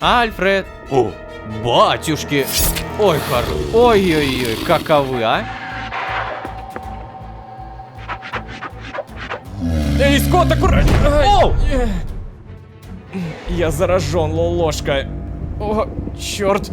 Альфред. О, батюшки. Ой, ой-ой-ой, каковы, а? Эй, Скотт, аккуратнее! Оу! Я заражен, ложка. О, черт.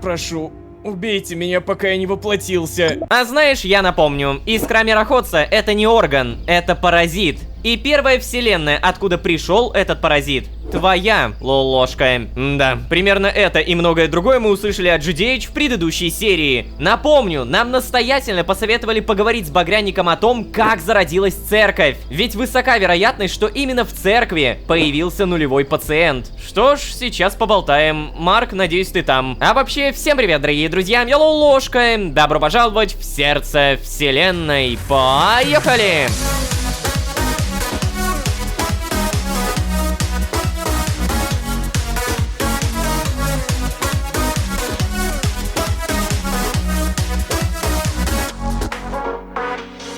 Прошу, убейте меня, пока я не воплотился. А знаешь, я напомню, искра мироходца — это не орган, это паразит. И первая вселенная, откуда пришел этот паразит, твоя, ложка. Да, примерно это и многое другое мы услышали от GDH в предыдущей серии. Напомню, нам настоятельно посоветовали поговорить с Багряником о том, как зародилась церковь. Ведь высока вероятность, что именно в церкви появился нулевой пациент. Что ж, сейчас поболтаем. Марк, надеюсь, ты там. А вообще, всем привет, дорогие друзья, я ложка. Добро пожаловать в сердце вселенной. Поехали!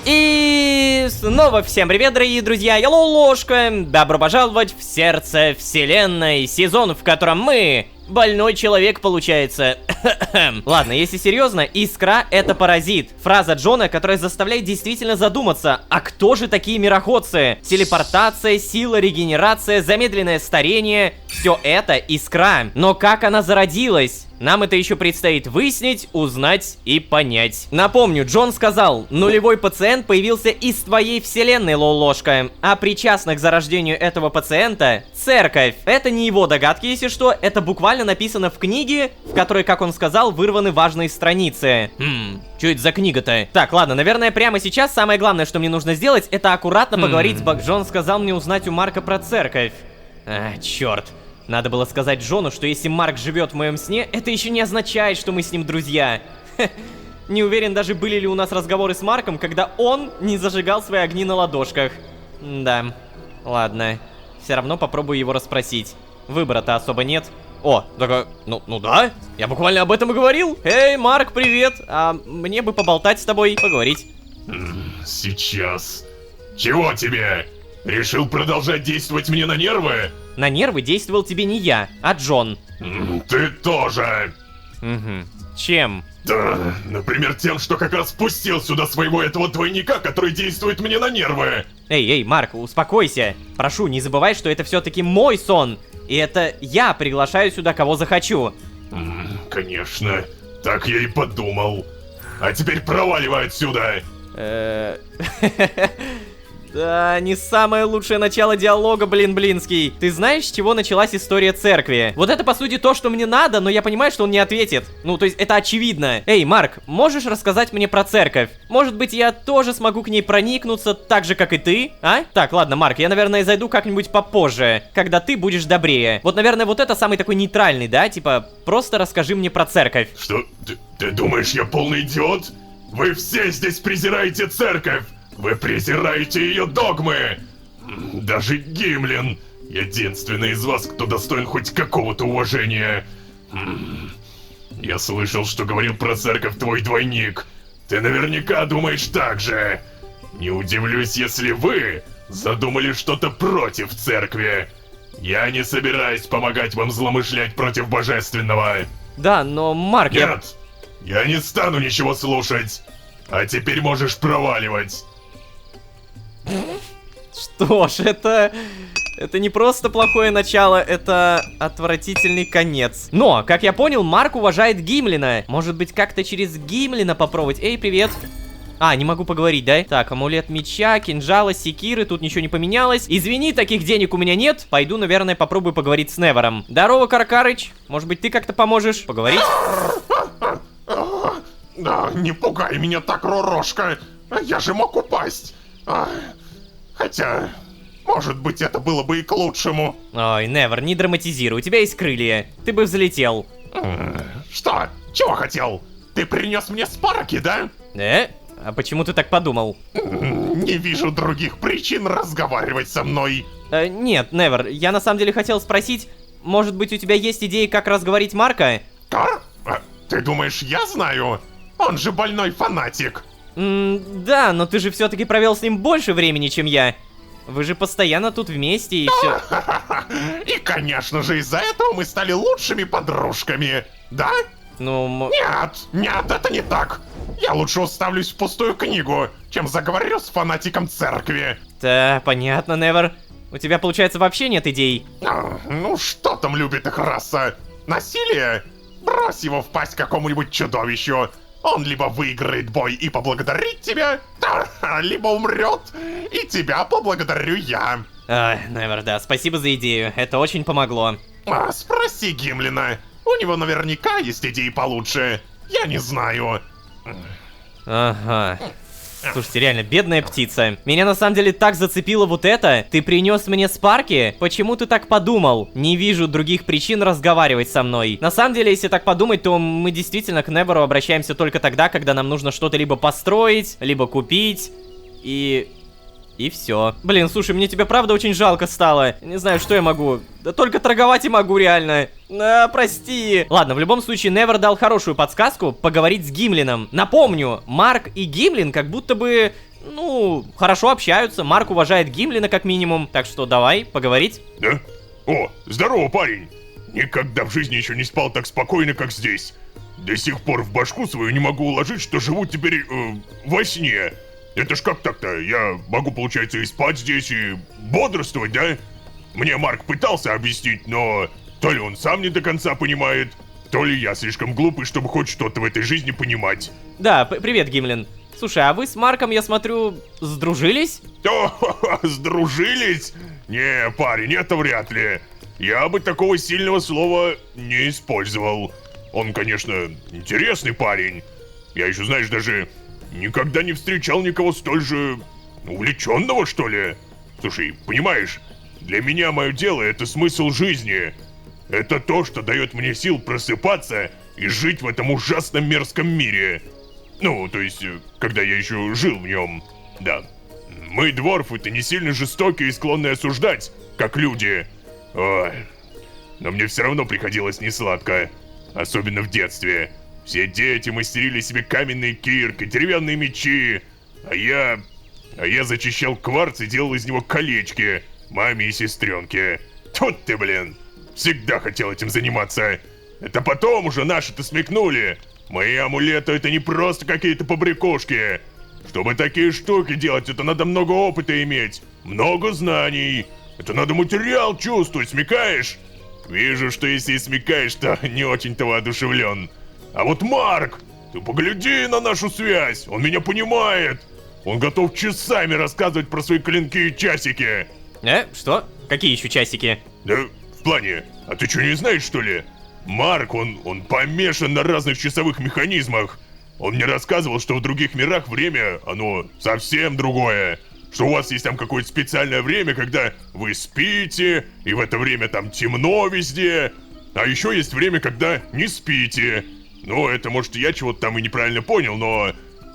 И снова всем привет, дорогие друзья, я ложка. Добро пожаловать в сердце вселенной, сезон, в котором мы... Больной человек, получается. Ладно, если серьезно, искра — это паразит. Фраза Джона, которая заставляет действительно задуматься, а кто же такие мироходцы? Телепортация, сила, регенерация, замедленное старение — все это искра. Но как она зародилась? Нам это еще предстоит выяснить, узнать и понять. Напомню, Джон сказал, нулевой пациент появился из твоей вселенной, ложка. А причастна к зарождению этого пациента — церковь. Это не его догадки, если что, это буквально написано в книге, в которой, как он сказал, вырваны важные страницы. Что это за книга-то? Так, ладно, наверное, прямо сейчас самое главное, что мне нужно сделать, это аккуратно поговорить с Джон сказал мне узнать у Марка про церковь. А, черт. Надо было сказать Джону, что если Марк живет в моем сне, это еще не означает, что мы с ним друзья. Не уверен даже, были ли у нас разговоры с Марком, когда он не зажигал свои огни на ладошках. Да, ладно. Все равно попробую его расспросить. Выбора-то особо нет. О, так, ну да, я буквально об этом и говорил. Эй, Марк, привет. А мне бы поболтать с тобой, поговорить. Сейчас. Чего тебе? Решил продолжать действовать мне на нервы? На нервы действовал тебе не я, а Джон. Ты тоже. Угу. Чем? Да, например, тем, что как раз пустил сюда своего этого двойника, который действует мне на нервы. Эй, Марк, успокойся. Прошу, не забывай, что это все-таки мой сон. И это я приглашаю сюда кого захочу. Конечно, так я и подумал. А теперь проваливай отсюда. Да, не самое лучшее начало диалога, блинский. Ты знаешь, с чего началась история церкви? Вот это, по сути, то, что мне надо, но я понимаю, что он не ответит. Ну, то есть, это очевидно. Эй, Марк, можешь рассказать мне про церковь? Может быть, я тоже смогу к ней проникнуться, так же, как и ты, а? Так, ладно, Марк, я, наверное, зайду как-нибудь попозже, когда ты будешь добрее. Вот, наверное, вот это самый такой нейтральный, да? Типа, просто расскажи мне про церковь. Что? Ты думаешь, я полный идиот? Вы все здесь презираете церковь! Вы презираете ее догмы! Даже Гимлин, единственный из вас, кто достоин хоть какого-то уважения. Я слышал, что говорил про церковь твой двойник. Ты наверняка думаешь так же. Не удивлюсь, если вы задумали что-то против церкви. Я не собираюсь помогать вам злоумышлять против божественного. Да, но, Марк, Нет, я не стану ничего слушать. А теперь можешь проваливать. Что ж, это не просто плохое начало, это отвратительный конец. Но, как я понял, Марк уважает Гимлина. Может быть, как-то через Гимлина попробовать? Эй, привет. А, не могу поговорить, да? Так, амулет меча, кинжала, секиры, тут ничего не поменялось. Извини, таких денег у меня нет. Пойду, наверное, попробую поговорить с Невером. Здорово, Каркарыч. Может быть, ты как-то поможешь поговорить? Да, не пугай меня так, Ророшка. Я же мог упасть. Хотя, может быть, это было бы и к лучшему. Ой, Невер, не драматизируй, у тебя есть крылья. Ты бы взлетел. Что? Чего хотел? Ты принес мне спароки, да? А почему ты так подумал? Не вижу других причин разговаривать со мной. Нет, Невер, я на самом деле хотел спросить, может быть, у тебя есть идеи, как разговорить Марка? Кар? Ты думаешь, я знаю? Он же больной фанатик. Да, но ты же все-таки провел с ним больше времени, чем я. Вы же постоянно тут вместе и все. И, конечно же, из-за этого мы стали лучшими подружками, да? Ну, Нет, это не так. Я лучше уставлюсь в пустую книгу, чем заговорю с фанатиком церкви. да, понятно, Невер. У тебя, получается, вообще нет идей? Ну, что там любит их раса? Насилие? Брось его в пасть какому-нибудь чудовищу. Он либо выиграет бой и поблагодарит тебя, либо умрет, и тебя поблагодарю я. Невер, да, спасибо за идею, это очень помогло. Спроси Гимлина. У него наверняка есть идеи получше. Я не знаю. Ага. Слушайте, реально, бедная птица. Меня на самом деле так зацепило вот это. Ты принес мне Спарки? Почему ты так подумал? Не вижу других причин разговаривать со мной. На самом деле, если так подумать, то мы действительно к Неверу обращаемся только тогда, когда нам нужно что-то либо построить, либо купить. И все. Блин, слушай, мне тебя правда очень жалко стало. Не знаю, что я могу. Да только торговать и могу, реально. Прости. Ладно, в любом случае, Невер дал хорошую подсказку поговорить с Гимлином. Напомню, Марк и Гимлин как будто бы, ну, хорошо общаются. Марк уважает Гимлина как минимум. Так что давай, поговорить. Да? О, здорово, парень. Никогда в жизни еще не спал так спокойно, как здесь. До сих пор в башку свою не могу уложить, что живу теперь во сне. Это ж как так-то? Я могу, получается, и спать здесь, и бодрствовать, да? Мне Марк пытался объяснить, но то ли он сам не до конца понимает, то ли я слишком глупый, чтобы хоть что-то в этой жизни понимать. Да, привет, Гимлин. Слушай, а вы с Марком, я смотрю, сдружились? О, сдружились? Не, парень, это вряд ли. Я бы такого сильного слова не использовал. Он, конечно, интересный парень. Я еще, знаешь, даже никогда не встречал никого столь же увлеченного, что ли. Слушай, понимаешь, для меня мое дело — это смысл жизни. Это то, что дает мне сил просыпаться и жить в этом ужасном мерзком мире. Ну, то есть, когда я еще жил в нем. Да. Мы, дворфы-то, не сильно жестокие и склонны осуждать, как люди. Ой. Но мне все равно приходилось несладко. Особенно в детстве. Все дети мастерили себе каменные кирки, деревянные мечи. А я зачищал кварц и делал из него колечки маме и сестренке. Тут ты, блин. Всегда хотел этим заниматься. Это потом уже наши-то смекнули. Мои амулеты — это не просто какие-то побрякушки. Чтобы такие штуки делать, это надо много опыта иметь, много знаний. Это надо материал чувствовать, смекаешь? Вижу, что если и смекаешь, то не очень-то воодушевлен. А вот Марк, ты погляди на нашу связь, он меня понимает. Он готов часами рассказывать про свои клинки и часики. Что? Какие еще часики? Да, в плане, а ты что, не знаешь, что ли? Марк, он помешан на разных часовых механизмах. Он мне рассказывал, что в других мирах время, оно совсем другое. Что у вас есть там какое-то специальное время, когда вы спите, и в это время там темно везде. А еще есть время, когда не спите. Ну, это, может, я чего-то там и неправильно понял, но...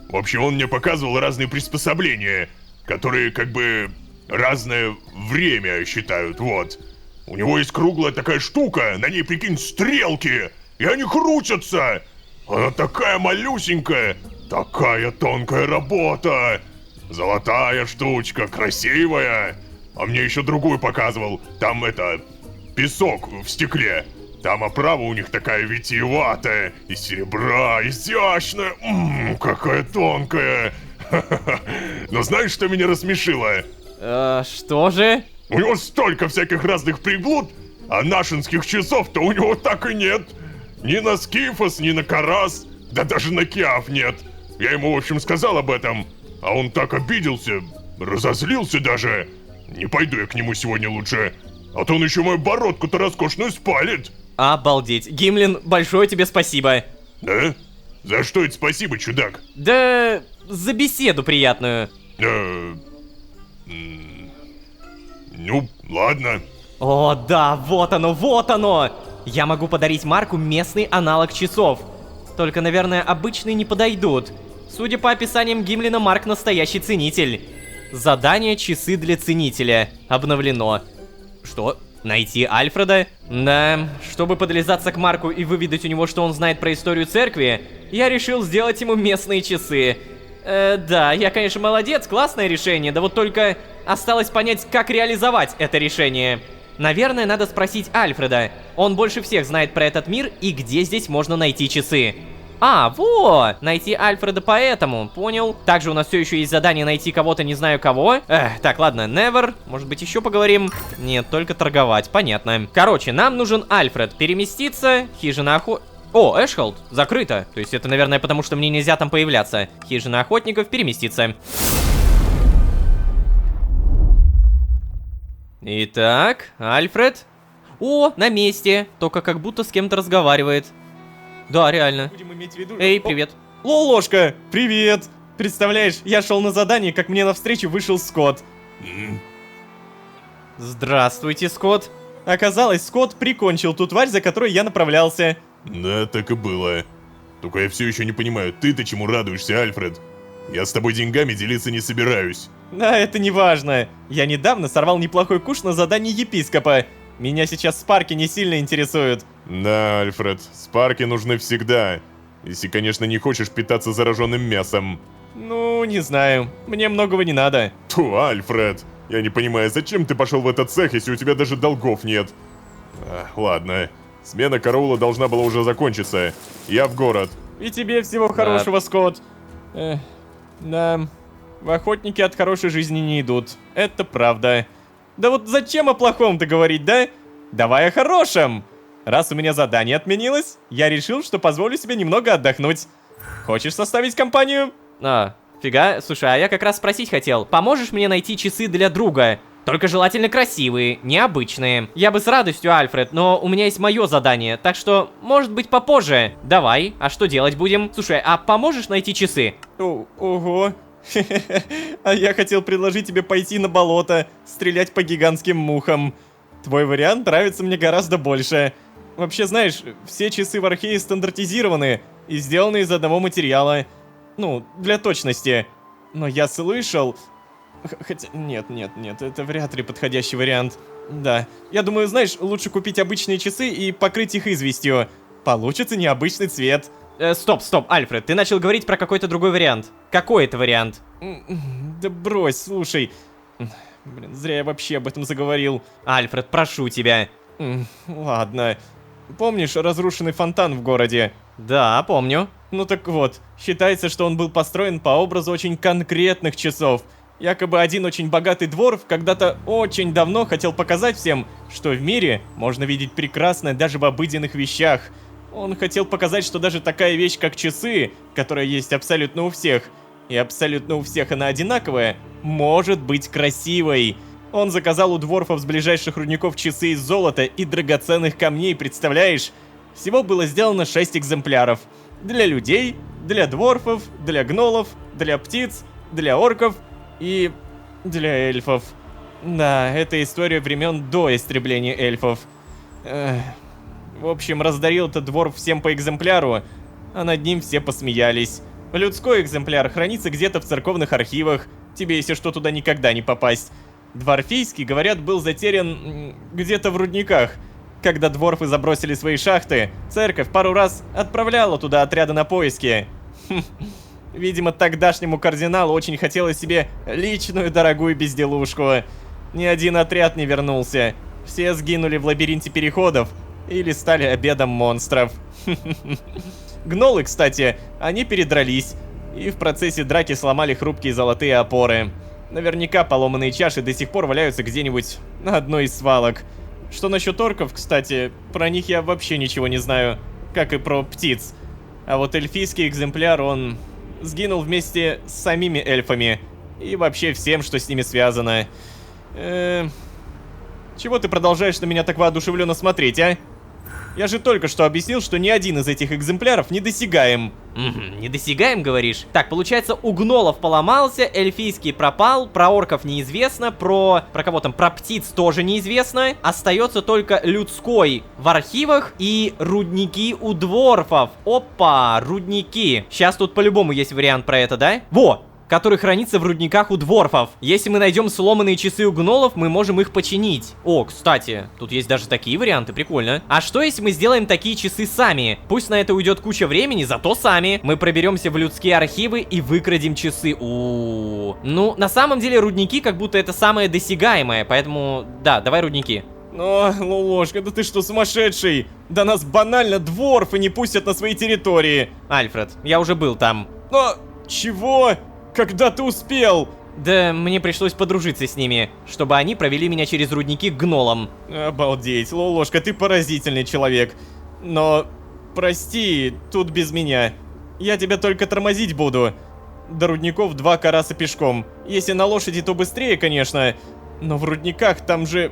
В общем, он мне показывал разные приспособления, которые как бы разное время считают, вот. У него есть круглая такая штука, на ней, прикинь, стрелки, и они крутятся. Она такая малюсенькая, такая тонкая работа. Золотая штучка, красивая. А мне еще другую показывал, там это, песок в стекле. Там оправа у них такая витиеватая, из серебра, изящная, какая тонкая. Но знаешь, что меня рассмешило? Что же? У него столько всяких разных приблуд, а нашинских часов-то у него так и нет. Ни на Скифос, ни на Карас, да даже на Киав нет. Я ему, в общем, сказал об этом, а он так обиделся, разозлился даже. Не пойду я к нему сегодня лучше, а то он еще мою бородку-то роскошную спалит. Обалдеть. Гимлин, большое тебе спасибо. Да? За что это спасибо, чудак? Да за беседу приятную. Ну, ладно. О, да, вот оно, вот оно! Я могу подарить Марку местный аналог часов. Только, наверное, обычные не подойдут. Судя по описаниям Гимлина, Марк настоящий ценитель. Задание «Часы для ценителя» обновлено. Что? Найти Альфреда? Да, чтобы подлизаться к Марку и выведать у него, что он знает про историю церкви, я решил сделать ему местные часы. Да, я, конечно, молодец, классное решение, да вот только Осталось понять, как реализовать это решение. Наверное, надо спросить Альфреда. Он больше всех знает про этот мир и где здесь можно найти часы. А, вот! Найти Альфреда поэтому, понял. Также у нас все еще есть задание найти кого-то, не знаю кого. Так, ладно, Never. Может быть, еще поговорим? Нет, только торговать, понятно. Короче, нам нужен Альфред. Переместиться, хижина О, Эшхолд, закрыто. То есть это, наверное, потому что мне нельзя там появляться. Хижина охотников, переместиться. Итак, Альфред. О, на месте. Только как будто с кем-то разговаривает. Да, реально. Будем иметь в виду... Эй, привет. Лолошка, привет! Представляешь, я шел на задание, как мне навстречу вышел Скотт. Здравствуйте, Скотт. Оказалось, Скотт прикончил ту тварь, за которой я направлялся. Да, так и было. Только я все еще не понимаю, ты-то чему радуешься, Альфред? Я с тобой деньгами делиться не собираюсь. Да, это не важно. Я недавно сорвал неплохой куш на задании епископа. Меня сейчас спарки не сильно интересуют. Да, Альфред, спарки нужны всегда. Если, конечно, не хочешь питаться зараженным мясом. Ну, не знаю. Мне многого не надо. Ту, Альфред, я не понимаю, зачем ты пошел в этот цех, если у тебя даже долгов нет? Ладно, смена караула должна была уже закончиться. Я в город. И тебе всего хорошего, Скотт. Да, в охотники от хорошей жизни не идут. Это правда. Да вот зачем о плохом-то говорить, да? Давай о хорошем. Раз у меня задание отменилось, я решил, что позволю себе немного отдохнуть. Хочешь составить компанию? Фига. Слушай, а я как раз спросить хотел. Поможешь мне найти часы для друга? Только желательно красивые, необычные. Я бы с радостью, Альфред, но у меня есть мое задание, так что, может быть, попозже. Давай, а что делать будем? Слушай, а поможешь найти часы? Ого. А я хотел предложить тебе пойти на болото, стрелять по гигантским мухам. Твой вариант нравится мне гораздо больше. Вообще, знаешь, все часы в Архее стандартизированы и сделаны из одного материала. Ну, для точности. Но я слышал... Хотя, нет, это вряд ли подходящий вариант. Да, я думаю, знаешь, лучше купить обычные часы и покрыть их известью. Получится необычный цвет. Стоп, Альфред, ты начал говорить про какой-то другой вариант. Какой это вариант? Да брось, слушай. Блин, зря я вообще об этом заговорил. Альфред, прошу тебя. Ладно. Помнишь разрушенный фонтан в городе? Да, помню. Ну так вот, считается, что он был построен по образу очень конкретных часов. Якобы один очень богатый дворф когда-то очень давно хотел показать всем, что в мире можно видеть прекрасное даже в обыденных вещах. Он хотел показать, что даже такая вещь, как часы, которая есть абсолютно у всех, и абсолютно у всех она одинаковая, может быть красивой. Он заказал у дворфов с ближайших рудников часы из золота и драгоценных камней, представляешь? Всего было сделано 6 экземпляров. Для людей, для дворфов, для гнолов, для птиц, для орков и для эльфов. Да, это история времен до истребления эльфов. В общем, раздарил этот дворф всем по экземпляру, а над ним все посмеялись. Людской экземпляр хранится где-то в церковных архивах, тебе, если что, туда никогда не попасть. Дворфийский, говорят, был затерян где-то в рудниках. Когда дворфы забросили свои шахты, церковь пару раз отправляла туда отряды на поиски. Видимо, тогдашнему кардиналу очень хотелось себе личную дорогую безделушку. Ни один отряд не вернулся. Все сгинули в лабиринте переходов или стали обедом монстров. Гнолы, кстати, они передрались и в процессе драки сломали хрупкие золотые опоры. Наверняка поломанные чаши до сих пор валяются где-нибудь на одной из свалок. Что насчет орков, кстати, про них я вообще ничего не знаю, как и про птиц. А вот эльфийский экземпляр, он сгинул вместе с самими эльфами и вообще всем, что с ними связано. Чего ты продолжаешь на меня так воодушевленно смотреть, а? Я же только что объяснил, что ни один из этих экземпляров недосягаем. Недосягаем, говоришь? Так, получается, у гнолов поломался, эльфийский пропал, про орков неизвестно, про кого там, про птиц тоже неизвестно. Остается только людской в архивах и рудники у дворфов. Опа, рудники. Сейчас тут по-любому есть вариант про это, да? Во! который хранится в рудниках у дворфов. Если мы найдем сломанные часы у гнолов, мы можем их починить. О, кстати, тут есть даже такие варианты, прикольно. А что если мы сделаем такие часы сами? Пусть на это уйдет куча времени, зато сами. Мы проберемся в людские архивы и выкрадем часы. Ну, на самом деле рудники как будто это самое досягаемое, поэтому, да, давай рудники. О, Лолошка, да ты что, сумасшедший? Да нас банально дворфы не пустят на свои территории. Альфред, я уже был там. Но, чего? Когда ты успел? Да, мне пришлось подружиться с ними, чтобы они провели меня через рудники к гнолам. Обалдеть, Лолошка, ты поразительный человек. Но, прости, тут без меня. Я тебя только тормозить буду. До рудников 2 караса пешком. Если на лошади, то быстрее, конечно. Но в рудниках там же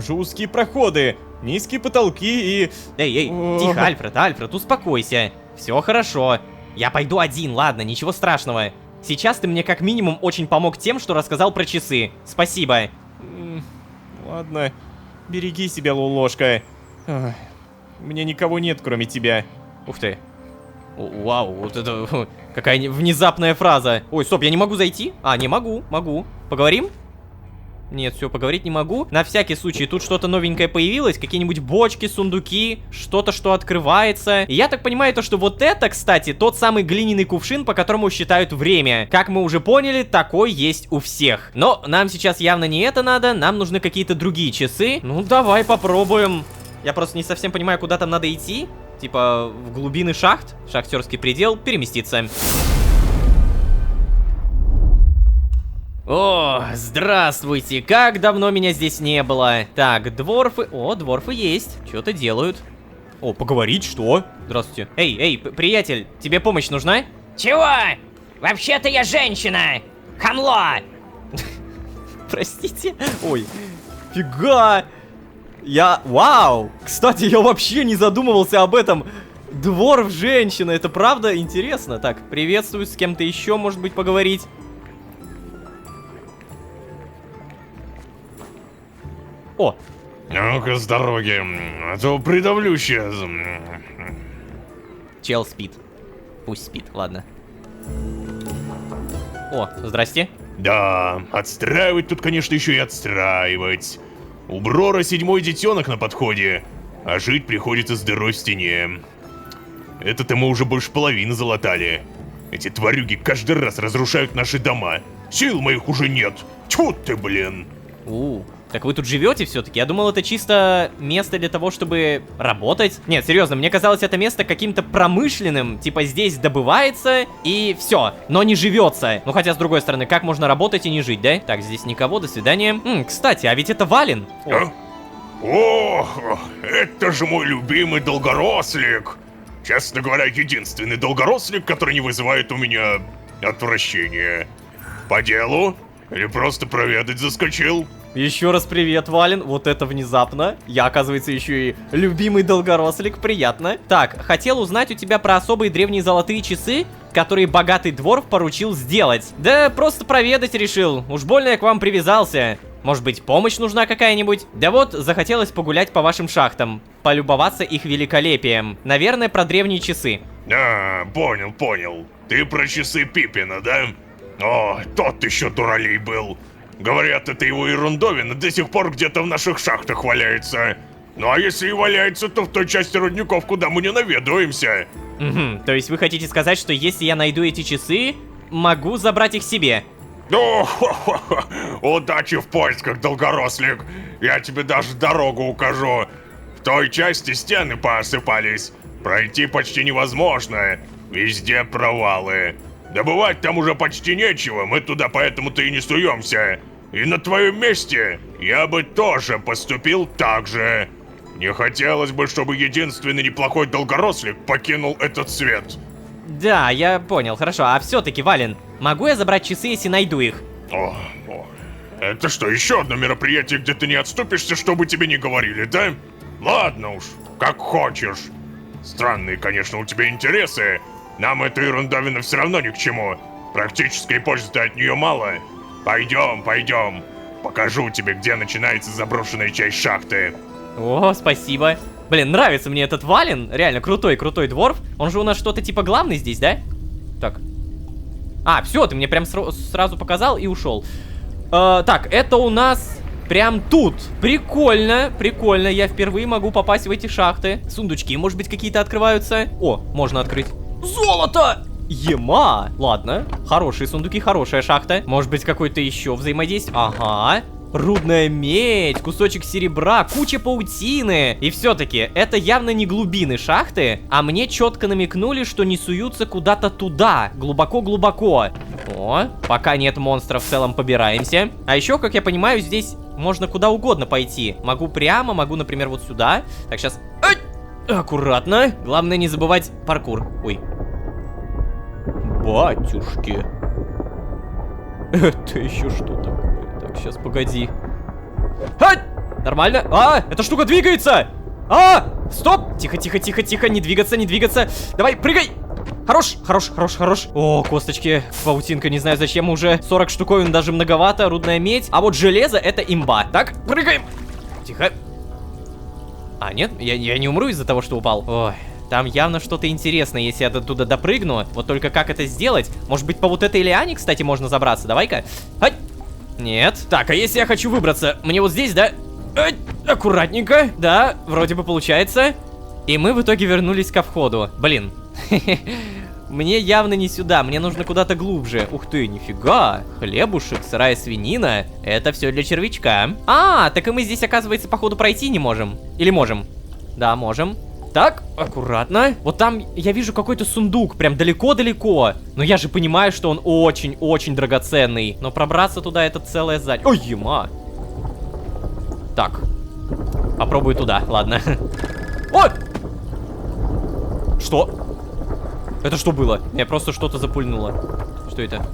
узкие проходы, низкие потолки и... Эй, тихо, Альфред, успокойся. Все хорошо. Я пойду один, ладно, ничего страшного. Сейчас ты мне как минимум очень помог тем, что рассказал про часы. Спасибо. Ладно, береги себя, Лолошка. Ой, у меня никого нет, кроме тебя. Ух ты. Вау, вот это... Какая внезапная фраза. Ой, стоп, я не могу зайти? А, не могу. Поговорим? Нет, все, поговорить не могу. На всякий случай, тут что-то новенькое появилось. Какие-нибудь бочки, сундуки, что-то, что открывается. И я так понимаю, то, что вот это, кстати, тот самый глиняный кувшин, по которому считают время. Как мы уже поняли, такой есть у всех. Но нам сейчас явно не это надо. Нам нужны какие-то другие часы. Ну, давай попробуем. Я просто не совсем понимаю, куда там надо идти. Типа, в глубины шахт. Шахтерский предел. Переместиться. О, здравствуйте, как давно меня здесь не было. Так, дворфы, о, дворфы есть, что-то делают. О, поговорить, что? Здравствуйте. Эй, приятель, тебе помощь нужна? Чего? Вообще-то я женщина! Хамло! Простите. Ой, фига. Вау, кстати, я вообще не задумывался об этом. Дворф женщина, это правда интересно. Так, приветствую, с кем-то еще, может быть, поговорить. О! Ну-ка с дороги, а то придавлю сейчас. Чел спит. Пусть спит, ладно. О, здрасте. Да, отстраивать тут, конечно, еще и отстраивать. У Брора 7-й детенок на подходе, а жить приходится с дырой в стене. Это-то мы уже больше половины залатали. Эти тварюги каждый раз разрушают наши дома. Сил моих уже нет. Тьфу ты, блин. Так вы тут живете все-таки? Я думал, это чисто место для того, чтобы работать. Нет, серьезно, мне казалось, это место каким-то промышленным. Типа здесь добывается и все, но не живется. Ну хотя, с другой стороны, как можно работать и не жить, да? Так, здесь никого, до свидания. Кстати, а ведь это Вален. О, это же мой любимый долгорослик. Честно говоря, единственный долгорослик, который не вызывает у меня отвращения. По делу? Или просто проведать заскочил? Еще раз привет, Вален. Вот это внезапно. Я, оказывается, еще и любимый долгорослик. Приятно. Так, хотел узнать у тебя про особые древние золотые часы, которые богатый дворф поручил сделать. Да просто проведать решил. Уж больно я к вам привязался. Может быть, помощь нужна какая-нибудь? Да вот, захотелось погулять по вашим шахтам. Полюбоваться их великолепием. Наверное, про древние часы. А, понял. Ты про часы Пиппина, да? О, тот еще дуралей был. Говорят, это его ерундовина до сих пор где-то в наших шахтах валяется. Ну а если и валяется, то в той части рудников, куда мы не наведываемся. То есть вы хотите сказать, что если я найду эти часы, могу забрать их себе? О, удачи в поисках, долгорослик. Я тебе даже дорогу укажу. В той части стены поосыпались. Пройти почти невозможно. Везде провалы. Добывать там уже почти нечего, мы туда поэтому-то и не суемся. И на твоем месте я бы тоже поступил так же. Не хотелось бы, чтобы единственный неплохой долгорослик покинул этот свет. Да, я понял, хорошо. А все-таки, Вален, могу я забрать часы, если найду их? О, это что, еще одно мероприятие, где ты не отступишься, чтобы тебе не говорили, да? Ладно уж, как хочешь. Странные, конечно, у тебя интересы. Нам эта ерундовина все равно ни к чему. Практической пользы-то от нее мало. Пойдем. Покажу тебе, где начинается заброшенная часть шахты. О, спасибо. Блин, нравится мне этот Вален. Реально крутой дворф. Он же у нас что-то типа главный здесь, да? Так. А, все, ты мне прям сразу показал и ушел. Так, это у нас прям тут. Прикольно, прикольно. Я впервые могу попасть в эти шахты. Сундучки, может быть, какие-то открываются. О, можно открыть. Золото! Ема! Ладно, хорошие сундуки, хорошая шахта. Может быть, какой-то еще взаимодействие. Ага. Рудная медь, кусочек серебра, куча паутины. И все-таки, это явно не глубины шахты, а мне четко намекнули, что не суются куда-то туда, глубоко-глубоко. О, пока нет монстров, в целом побираемся. А еще, как я понимаю, здесь можно куда угодно пойти. Могу прямо, могу, например, вот сюда. Так, сейчас... Ай! Аккуратно. Главное не забывать паркур. Ой. Батюшки. Это еще что такое? Так, сейчас, погоди. Ай! Нормально. А, эта штука двигается. А, стоп. Тихо, тихо, тихо, тихо. Не двигаться, не двигаться. Давай, прыгай. Хорош, хорош, хорош, хорош. О, косточки, паутинка, не знаю зачем уже. 40 штуковин даже многовато, рудная медь. А вот железо это имба. Так, прыгаем. Тихо. А, нет, я не умру из-за того, что упал. Ой, там явно что-то интересное, если я туда допрыгну. Вот только как это сделать? Может быть, по вот этой лиане, кстати, можно забраться. Давай-ка. Ай. Нет. Так, а если я хочу выбраться? Мне вот здесь, да? Ай, аккуратненько. Да, вроде бы получается. И мы в итоге вернулись ко входу. Блин. Мне явно не сюда, мне нужно куда-то глубже. Ух ты, нифига. Хлебушек, сырая свинина. Это все для червячка. А, так и мы здесь, оказывается, походу пройти не можем. Или можем? Да, можем. Так, аккуратно. Вот там я вижу какой-то сундук, прям далеко-далеко. Но я же понимаю, что он очень-очень драгоценный. Но пробраться туда — это целая задача. Ой, ема. Так. Попробую туда, ладно. Ой! Что? Это что было? Я просто что-то запульнуло. Что это?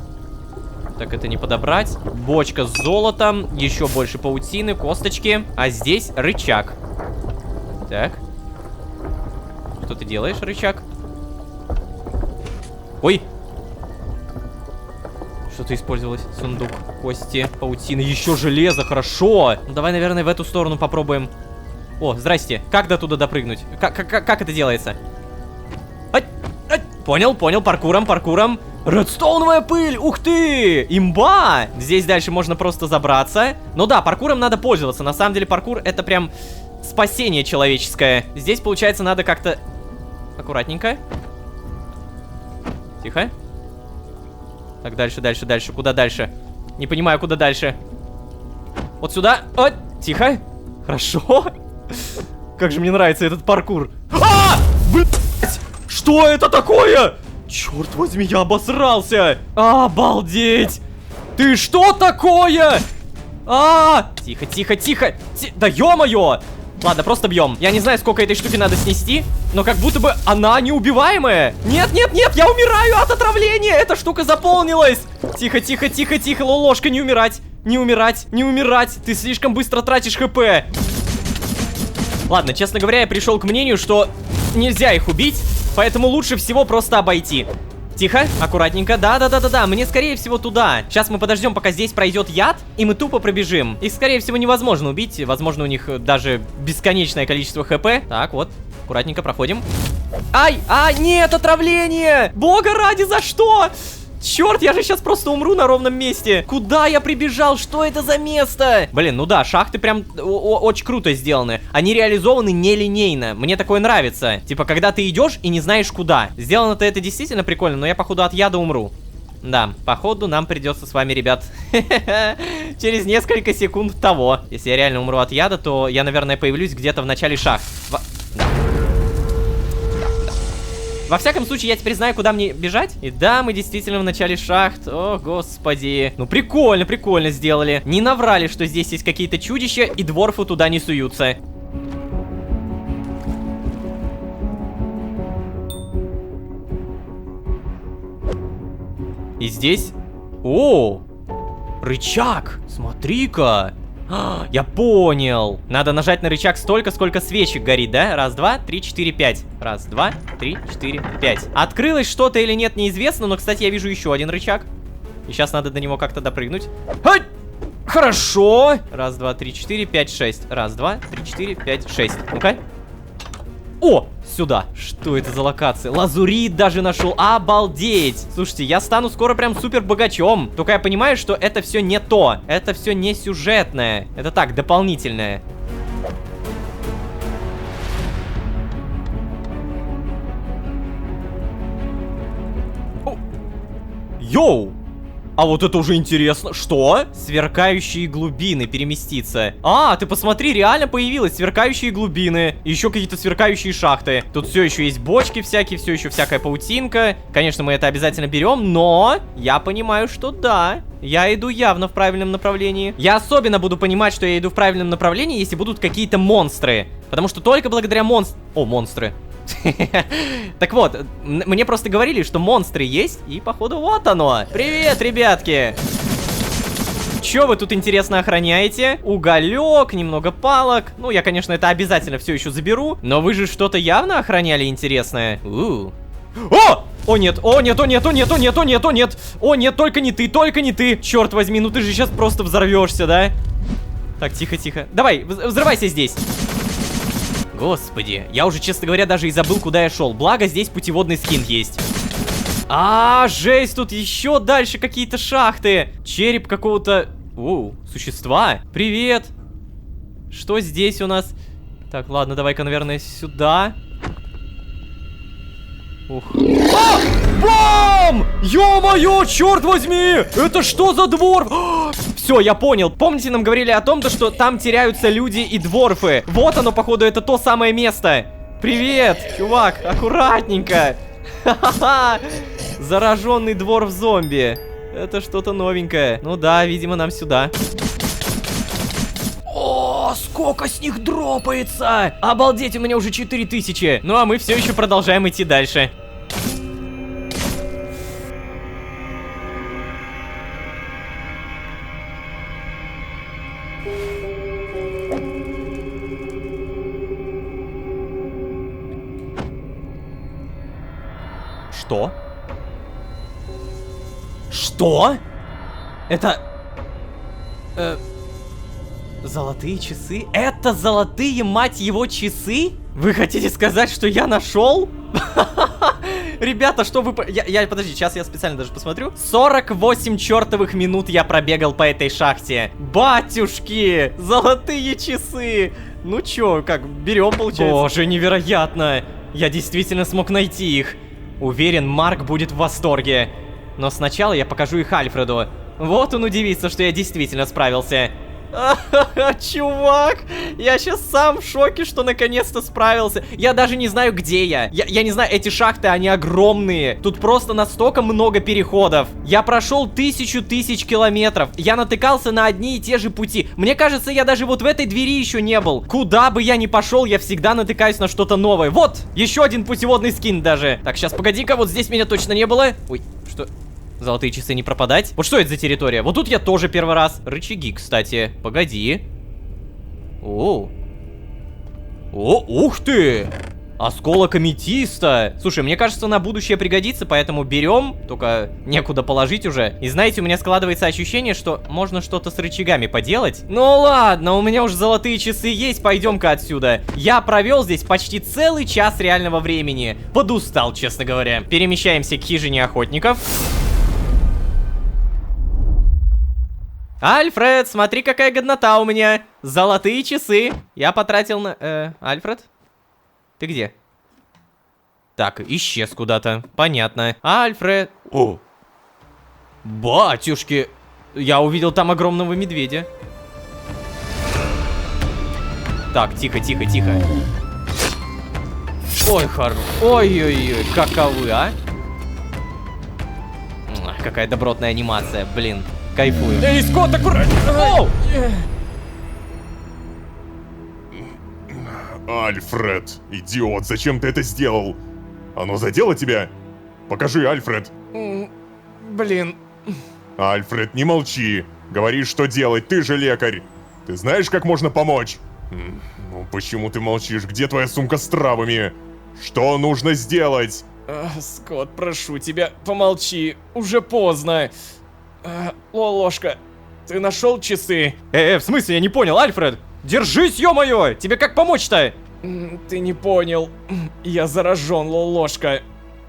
Так, это не подобрать. Бочка с золотом. Еще больше паутины, косточки. А здесь рычаг. Так. Что ты делаешь, рычаг? Ой! Что-то использовалось. Сундук, кости, паутина. Еще железо, хорошо. Ну, давай, наверное, в эту сторону попробуем. О, здрасте. Как до туда допрыгнуть? Как это делается? Ай! Ай! Понял, понял. Паркуром, паркуром. Редстоуновая пыль! Ух ты! Имба! Здесь дальше можно просто забраться. Ну да, паркуром надо пользоваться. На самом деле паркур — это прям спасение человеческое. Здесь, получается, надо как-то... Аккуратненько. Тихо. Так, дальше, дальше, дальше. Куда дальше? Не понимаю, куда дальше. Вот сюда. О, тихо. Хорошо. Как же мне нравится этот паркур. А! Блять! Что это такое? Черт возьми, я обосрался. Обалдеть. Ты что такое? Тихо, тихо, тихо. Да ё-моё. Ладно, просто бьем. Я не знаю, сколько этой штуки надо снести, но как будто бы она неубиваемая. Нет, нет, нет, я умираю от отравления. Эта штука заполнилась. Тихо, тихо, тихо, тихо. Лолошка, не умирать. Не умирать, не умирать. Ты слишком быстро тратишь хп. Ладно, честно говоря, я пришел к мнению, что нельзя их убить, поэтому лучше всего просто обойти. Тихо, аккуратненько. Да, мне скорее всего туда. Сейчас мы подождем, пока здесь пройдет яд, и мы тупо пробежим. Их скорее всего невозможно убить. Возможно, у них даже бесконечное количество хп. Так, вот, аккуратненько проходим. Ай, нет, отравление! Бога ради, за что? Черт, я же сейчас просто умру на ровном месте. Куда я прибежал? Что это за место? Блин, ну да, шахты прям очень круто сделаны. Они реализованы нелинейно. Мне такое нравится. Типа, когда ты идешь и не знаешь куда. Сделано-то это действительно прикольно, но я, походу, от яда умру. Да, походу, нам придется с вами, ребят, через несколько секунд того. Если я реально умру от яда, то я, наверное, появлюсь где-то в начале шахт. Во всяком случае, я теперь знаю, куда мне бежать. И да, мы действительно в начале шахт. О, господи. Ну, прикольно, прикольно сделали. Не наврали, что здесь есть какие-то чудища, и дворфы туда не суются. И здесь... О, рычаг. Смотри-ка. Я понял. Надо нажать на рычаг столько, сколько свечек горит, да? Раз, два, три, четыре, пять. Раз, два, три, четыре, пять. Открылось что-то или нет, неизвестно. Но, кстати, я вижу еще один рычаг. И сейчас надо до него как-то допрыгнуть. Ай! Хорошо. Раз, два, три, четыре, пять, шесть. Раз, два, три, четыре, пять, шесть. Ну-ка. О, сюда. Что это за локация? Лазурит даже нашел. Обалдеть. Слушайте, я стану скоро прям супер богачом. Только я понимаю, что это все не то. Это все не сюжетное. Это так, дополнительное. Йоу! А вот это уже интересно. Что? Сверкающие глубины переместиться. А, ты посмотри, реально появилось сверкающие глубины. Еще какие-то сверкающие шахты. Тут все еще есть бочки всякие, все еще всякая паутинка. Конечно, мы это обязательно берем, но я понимаю, что да. Я иду явно в правильном направлении. Я особенно буду понимать, что я иду в правильном направлении, если будут какие-то монстры. Потому что только благодаря монстры. Так вот, мне просто говорили, что монстры есть, и походу вот оно. Привет, ребятки! Чё вы тут интересно охраняете? Уголек, немного палок. Ну, я, конечно, это обязательно все еще заберу. Но вы же что-то явно охраняли интересное. О! О нет, о нет, о нет, о нет, о нет, о нет, о нет. О нет, только не ты, только не ты. Черт возьми, ну ты же сейчас просто взорвешься, да? Так, тихо, тихо. Давай, взрывайся здесь. Господи, я уже, честно говоря, даже и забыл, куда я шел. Благо, здесь путеводный скин есть. Жесть, тут еще дальше какие-то шахты. Череп какого-то... существа. Привет. Что здесь у нас? Так, ладно, давай-ка, наверное, сюда. Ух. Бам! Ё-моё, черт возьми! Это что за двор? Все, я понял. Помните, нам говорили о том, что там теряются люди и дворфы. Вот оно, походу, это то самое место. Привет, чувак, аккуратненько. Ха-ха-ха. Зараженный дворф-зомби. Это что-то новенькое. Ну да, видимо, нам сюда. О, сколько с них дропается! Обалдеть, у меня уже 4000. Ну а мы все еще продолжаем идти дальше. Что? Что? Это... Золотые часы? Это золотые, мать его, часы? Вы хотите сказать, что я нашел? Ребята, что вы... Подожди, сейчас я специально даже посмотрю. 48 чертовых минут я пробегал по этой шахте. Батюшки! Золотые часы! Ну чё, как, берем, получается? Боже, невероятно! Я действительно смог найти их. Уверен, Марк будет в восторге. Но сначала я покажу их Альфреду. Вот он удивится, что я действительно справился. Чувак, я сейчас сам в шоке, что наконец-то справился. Я даже не знаю, где я. Я не знаю, эти шахты, они огромные. Тут просто настолько много переходов. Я прошел 1000 километров. Я натыкался на одни и те же пути. Мне кажется, я даже вот в этой двери еще не был. Куда бы я ни пошел, я всегда натыкаюсь на что-то новое. Вот, еще один путеводный скин даже. Так, сейчас, погоди-ка, вот здесь меня точно не было. Ой, что... Золотые часы не пропадать. Вот что это за территория? Вот тут я тоже первый раз. Рычаги, кстати. Погоди. О, ух ты! Осколок аметиста. Слушай, мне кажется, на будущее пригодится, поэтому берем. Только некуда положить уже. И знаете, у меня складывается ощущение, что можно что-то с рычагами поделать. Ну ладно, у меня уже золотые часы есть. Пойдем-ка отсюда. Я провел здесь почти целый час реального времени. Подустал, честно говоря. Перемещаемся к хижине охотников. Альфред, смотри, какая годнота у меня. Золотые часы. Я потратил на... Альфред? Ты где? Так, исчез куда-то. Понятно. Альфред... О! Батюшки! Я увидел там огромного медведя. Так, тихо, тихо, тихо. Ой, хорош. Ой-ой-ой, каковы, а? Какая добротная анимация, блин. Кайфую. Эй, Скотт, аккуратнее! Альфред, идиот, зачем ты это сделал? Оно задело тебя? Покажи, Альфред. Блин. Альфред, не молчи. Говори, что делать, ты же лекарь. Ты знаешь, как можно помочь? Ну, почему ты молчишь? Где твоя сумка с травами? Что нужно сделать? Скотт, прошу тебя, помолчи. Уже поздно. Лолошка, ты нашел часы? В смысле? Я не понял, Альфред! Держись, ё-моё! Тебе как помочь-то? Ты не понял. Я заражен, Лолошка.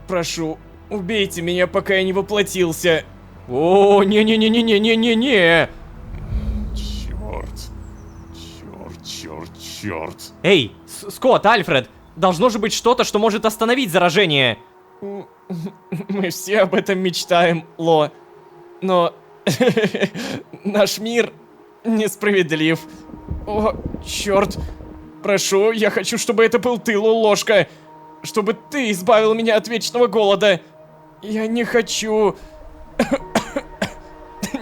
Прошу, убейте меня, пока я не воплотился. О, не-не-не-не-не-не-не-не. Черт. Эй, Скотт, Альфред, должно же быть что-то, что может остановить заражение. Мы все об этом мечтаем, Ло. Но наш мир несправедлив. О, черт. Прошу, я хочу, чтобы это был ты, Лолошка. Чтобы ты избавил меня от вечного голода. Я не хочу...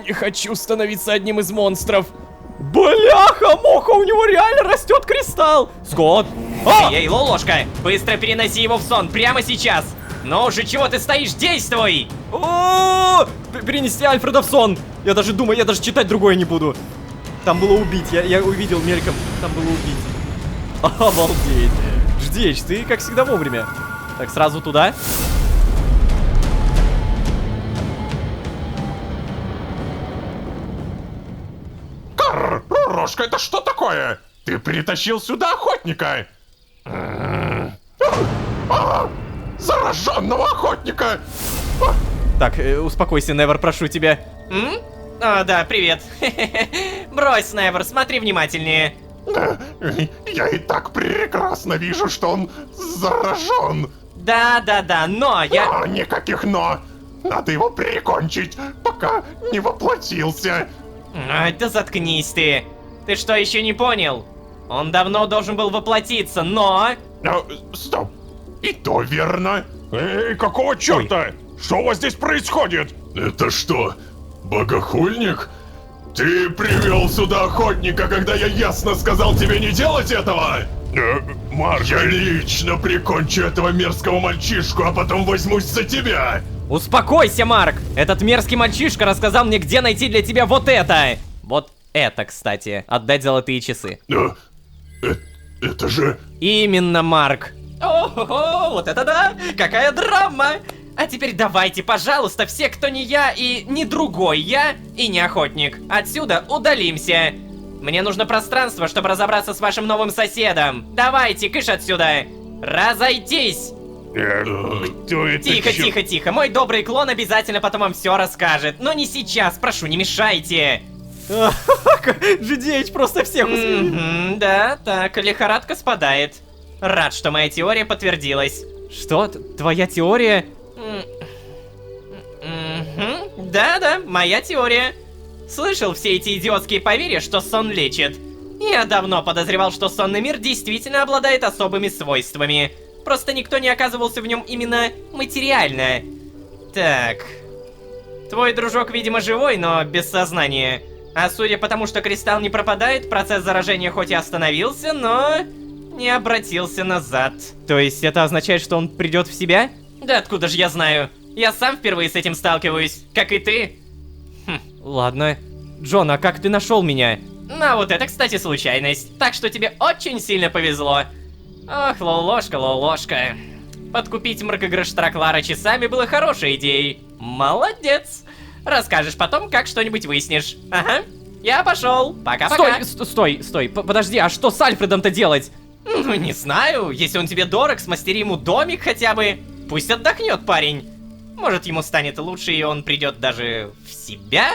не хочу становиться одним из монстров. Бляха-муха, у него реально растет кристалл. Скотт. Эй, Лолошка, быстро переноси его в сон, прямо сейчас. Ну уже чего ты стоишь, действуй! Перенести Альфреда в сон. Я даже думаю, я даже читать другое не буду. Там было убить, я увидел мельком. Там было убить. Обалдеть. Ждечь, ты как всегда вовремя. Так, сразу туда. Рожка, это что такое? Ты притащил сюда охотника? Зараженного охотника! Так, успокойся, Невер, прошу тебя. О, да, привет. Брось, Невер, смотри внимательнее. Я и так прекрасно вижу, что он заражен. Да, но я... Никаких но. Надо его прикончить, пока не воплотился. Ай, да заткнись ты. Ты что, еще не понял? Он давно должен был воплотиться, но... Стоп. И то верно. Эй, какого черта? Что у вас здесь происходит? Это что, богохульник? Ты привел сюда охотника, когда я ясно сказал тебе не делать этого? Марк, Я лично прикончу этого мерзкого мальчишку, а потом возьмусь за тебя! Успокойся, Марк! Этот мерзкий мальчишка рассказал мне, где найти для тебя вот это! Вот это, кстати. Отдать золотые часы. Это же... Именно, Марк. Ого, вот это да! Какая драма! А теперь давайте, пожалуйста, все, кто не я и не другой я, и не охотник. Отсюда удалимся. Мне нужно пространство, чтобы разобраться с вашим новым соседом. Давайте, кыш отсюда. Разойтись. кто это? Тихо. Мой добрый клон обязательно потом вам все расскажет. Но не сейчас, прошу, не мешайте. GDH просто всех усмирил. Да, так, лихорадка спадает. Рад, что моя теория подтвердилась. Что? Твоя теория? Да, моя теория. Слышал все эти идиотские поверья, что сон лечит. Я давно подозревал, что сонный мир действительно обладает особыми свойствами. Просто никто не оказывался в нем именно материально. Так. Твой дружок, видимо, живой, но без сознания. А судя по тому, что кристалл не пропадает, процесс заражения хоть и остановился, но не обратился назад. То есть это означает, что он придет в себя? Да откуда же я знаю? Я сам впервые с этим сталкиваюсь, как и ты. Ладно. Джон, а как ты нашел меня? Ну, вот это, кстати, случайность. Так что тебе очень сильно повезло. Ох, Лолошка. Подкупить Мракограш-Траклара часами было хорошей идеей. Молодец. Расскажешь потом, как что-нибудь выяснишь. Ага. Я пошел. Пока-пока. Стой, подожди, а что с Альфредом-то делать? Ну, не знаю. Если он тебе дорог, смастери ему домик хотя бы. Пусть отдохнет парень. Может, ему станет лучше, и он придет даже в себя?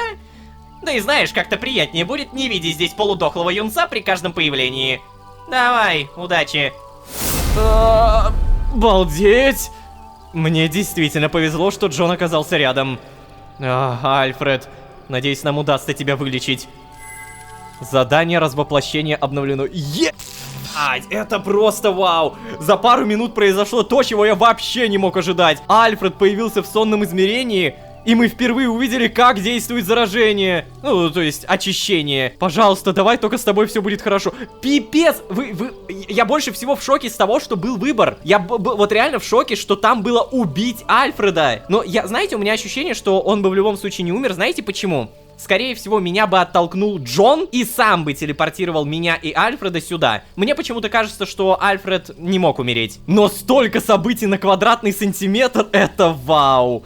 Да и знаешь, как-то приятнее будет не видеть здесь полудохлого юнца при каждом появлении. Давай, удачи. Балдеть! Мне действительно повезло, что Джон оказался рядом. Альфред, надеюсь, нам удастся тебя вылечить. Задание развоплощения обновлено. Это просто вау! За пару минут произошло то, чего я вообще не мог ожидать. Альфред появился в сонном измерении, и мы впервые увидели, как действует заражение. Ну, то есть, очищение. Пожалуйста, давай только с тобой все будет хорошо. Пипец! Я больше всего в шоке с того, что был выбор. Я вот реально в шоке, что там было убить Альфреда. Но, знаете, у меня ощущение, что он бы в любом случае не умер. Знаете почему? Скорее всего, меня бы оттолкнул Джон и сам бы телепортировал меня и Альфреда сюда. Мне почему-то кажется, что Альфред не мог умереть. Но столько событий на квадратный сантиметр — это вау!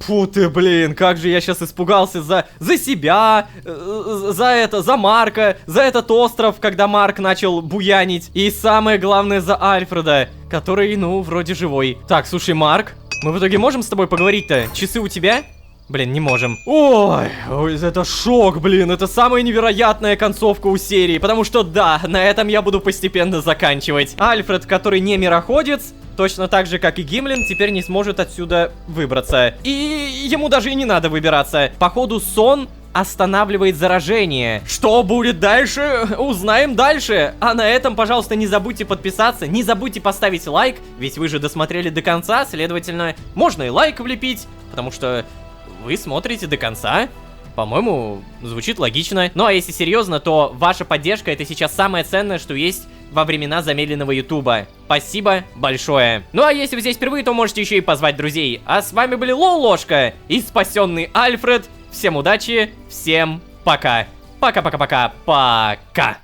Фу ты, блин, как же я сейчас испугался за себя, за Марка, за этот остров, когда Марк начал буянить. И самое главное, за Альфреда, который, ну, вроде живой. Так, слушай, Марк, мы в итоге можем с тобой поговорить-то? Часы у тебя? Блин, не можем. Ой, это шок, блин, это самая невероятная концовка у серии, потому что да, на этом я буду постепенно заканчивать. Альфред, который не мироходец, точно так же, как и Гимлин, теперь не сможет отсюда выбраться. И ему даже и не надо выбираться. Походу, сон останавливает заражение. Что будет дальше? Узнаем дальше. А на этом, пожалуйста, не забудьте подписаться, не забудьте поставить лайк, ведь вы же досмотрели до конца, следовательно, можно и лайк влепить, потому что вы смотрите до конца. По-моему, звучит логично. Ну а если серьезно, то ваша поддержка — это сейчас самое ценное, что есть во времена замедленного ютуба. Спасибо большое. Ну а если вы здесь впервые, то можете еще и позвать друзей. А с вами были Ложка и спасенный Альфред. Всем удачи, всем пока. Пока-пока-пока-пока.